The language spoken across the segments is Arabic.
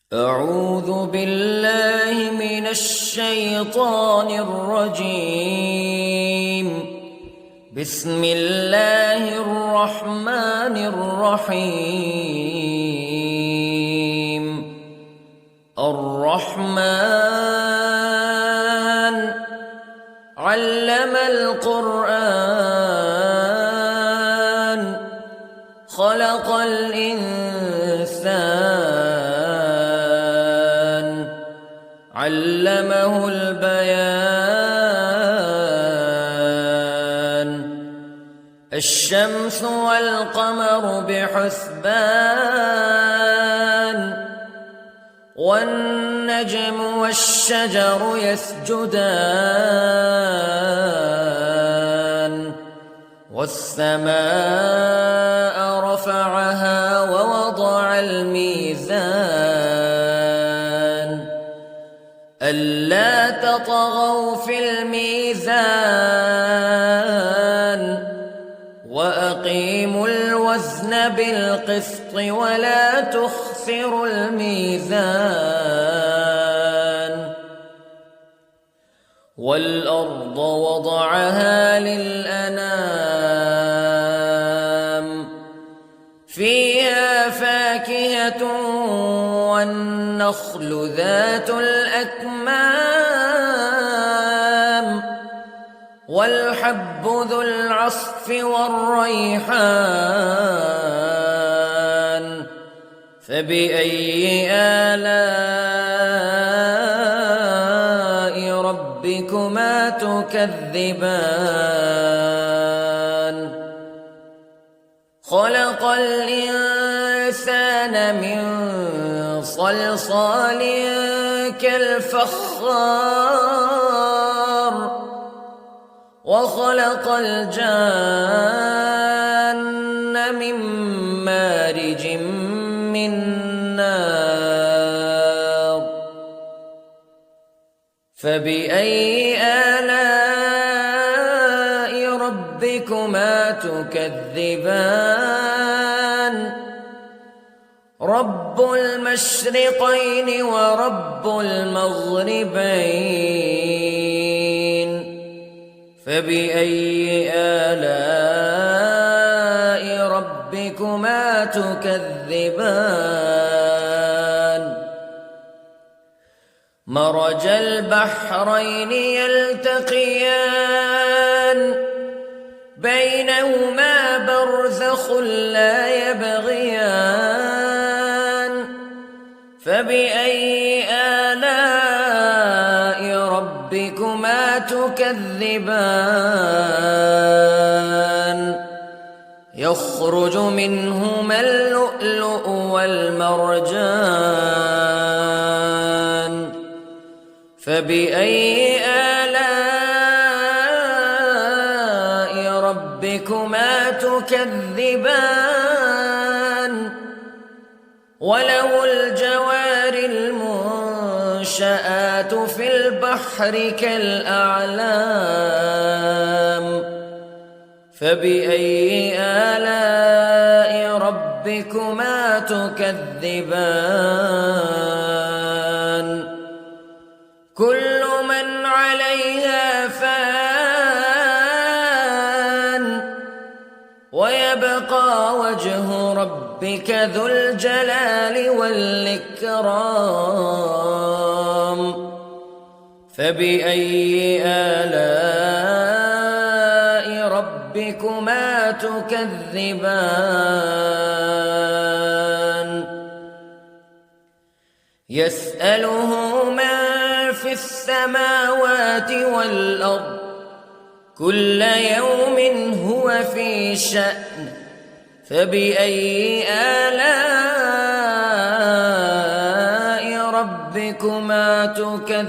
أعوذ بالله من الشيطان الرجيم. بسم الله الرحمن الرحيم. الرحمن علم القرآن خلق الإنسان علمه البيان. الشمس والقمر بحسبان والنجم والشجر يسجدان والسماء رفعها ووضع الميزان ألا تطغوا في الميزان وأقيموا الوزن بالقسط ولا تخسروا الميزان. والأرض وضعها للأنام فيها فاكهة والنخل ذات الأكمام والحب ذو العصف والريحان فبأي آلاء ربكما تكذبان. خلق الإنسان من صلصال كالفخار وخلق الجان من مارج من نار فبأي آلاء ربكما تكذبان. رب المشرقين ورب المغربين فبأي آلاء ربكما تكذبان. مرج البحرين يلتقيان بينهما برزخ لا يبغيان فبأي آلاء ربكما تكذبان. يخرج منهما اللؤلؤ والمرجان فبأي آلاء ربكما تكذبان. وله الجوار المنشآت في البحر كالأعلام فبأي آلاء ربكما تكذبان. كل من عليها فان ويبقى وجه ربك ذو الجلال والإكرام فبأي آلاء ربكما تكذبان. يسأله من في السماوات والأرض كل يوم هو في شأن فبأي آلاء ربكما تكذبان.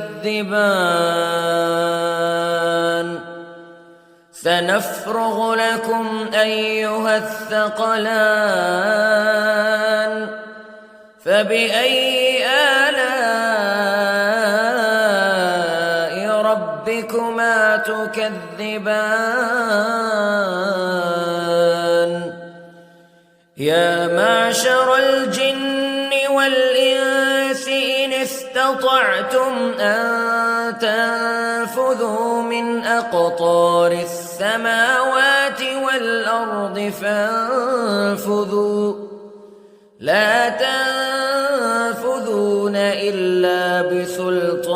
سنفرغ لكم أيها الثقلان فبأي آلاء ربكما تكذبان. يا معشر الجن والإنس استطعتم أن تنفذوا من أقطار السماوات والأرض فانفذوا لا تنفذون إلا بسلطان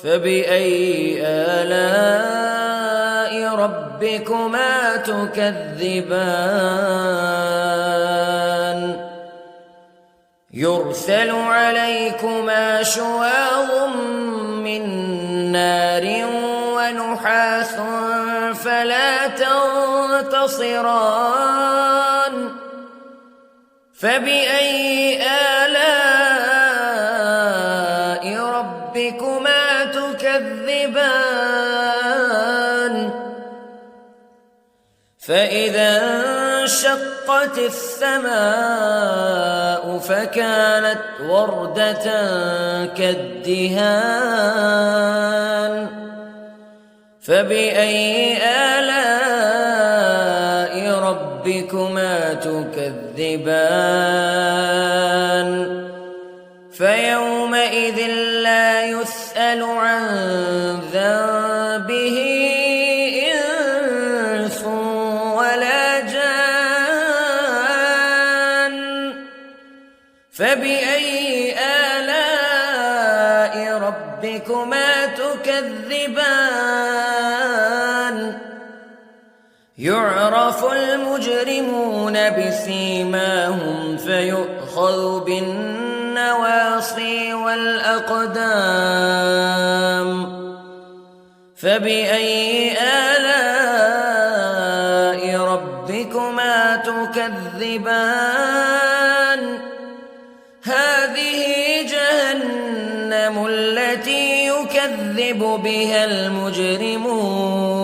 فبأي آلاء ربكما تكذبان يرسل عليكما شواظ من نار ونحاس فلا تنتصران فبأي آلاء ربكما تكذبان فإذا انشقت السماء فكانت وردة كالدهان فبأي آلاء ربكما تكذبان فيومئذ لا يسأل عن ذنبه إنس ولا جان فبأي آلاء ربكما تكذبان يعرف المجرمون بسيماهم فيؤخذ بالنواصي والأقدام فبأي آلاء ربكما تكذبان هذه جهنم التي يكذب بها المجرمون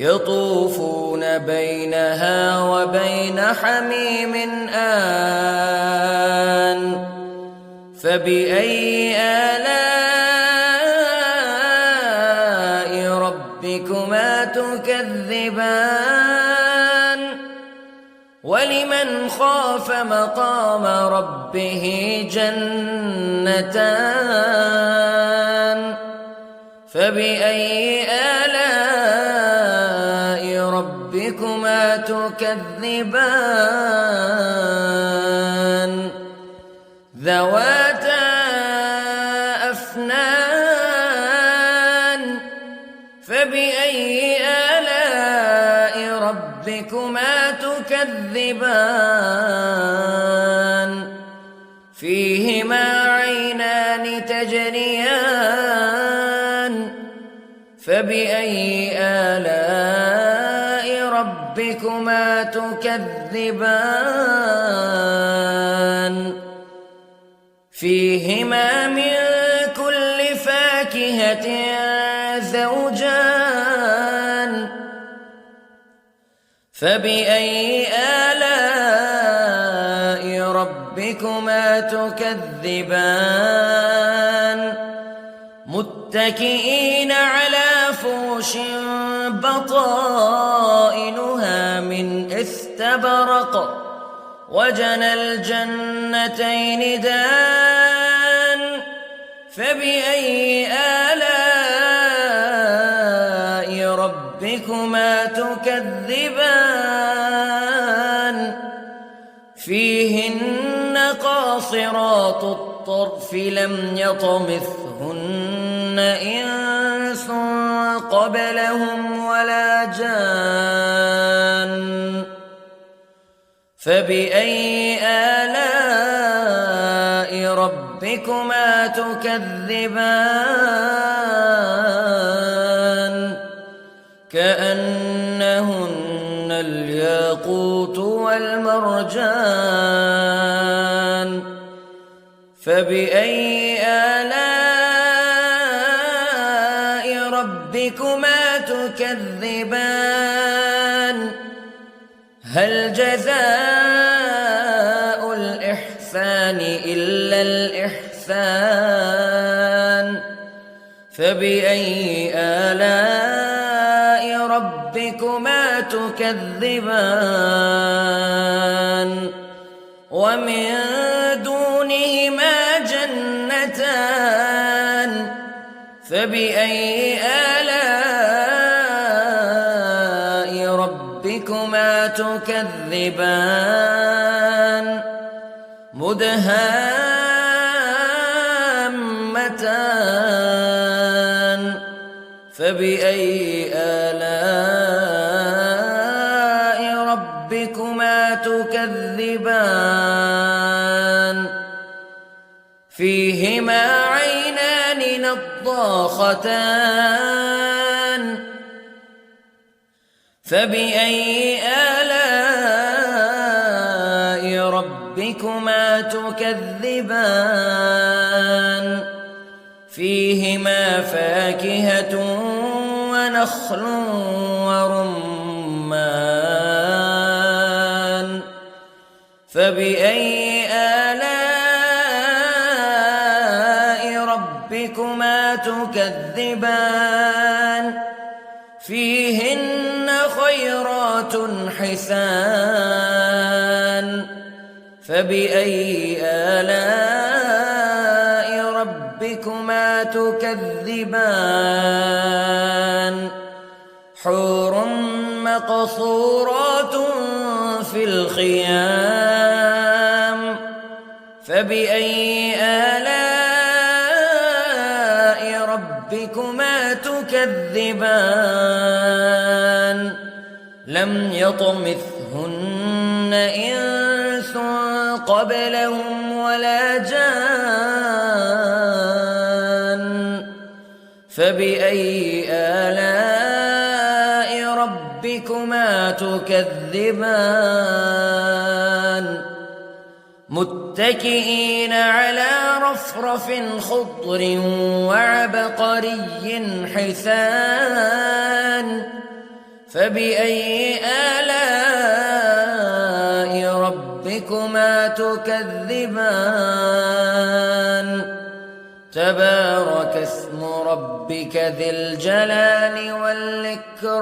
يطوفون بينها وبين حميم آن فبأي آلاء ربكما تكذبان ولمن خاف مقام ربه جنتان فبأي آلاء ربكما تكذبان ذواتا أفنان فبأي آلاء ربكما تكذبان فيهما عينان تجريان فبأي آلاء ربكما تكذبان فيهما من كل فاكهة زوجان فبأي آلاء ربكما تكذبان متكئين على فرش بطائنها من استبرق وجنى الجنتين دان فبأي آلاء ربكما تكذبان فيهن قاصرات الطرف لم يطمثهن إنس قبلهم ولا جان فبأي آلاء ربكما تكذبان كأنهن الياقوت والمرجان فبأي آلاء ربكما تكذبان هل جزاء الإحسان إلا الإحسان فبأي آلاء ربكما تكذبان ومن دونهما جنتان فبأي آلاء ربكما تكذبان مدهامتان فبأي آلاء ربكما تكذبان فيهما عينان نضاختان فبأي آلاء ربكما تكذبان فيهما فاكهة ونخل ورمان فبأي آلاء ربكما تكذبان فيهن خيرات حسان فبأي آلاء ربكما تكذبان حور مقصورات في الخيام فبأي آلاء ربكما تكذبان لم يطمثهن إنس قبلهم ولا جان فبأي آلاء ربكما تكذبان متكئين على رفرف خضر وعبقري حسان فبأي آلاء ربكما تكذبان تبارك اسم ربك ذي الجلال والإكرام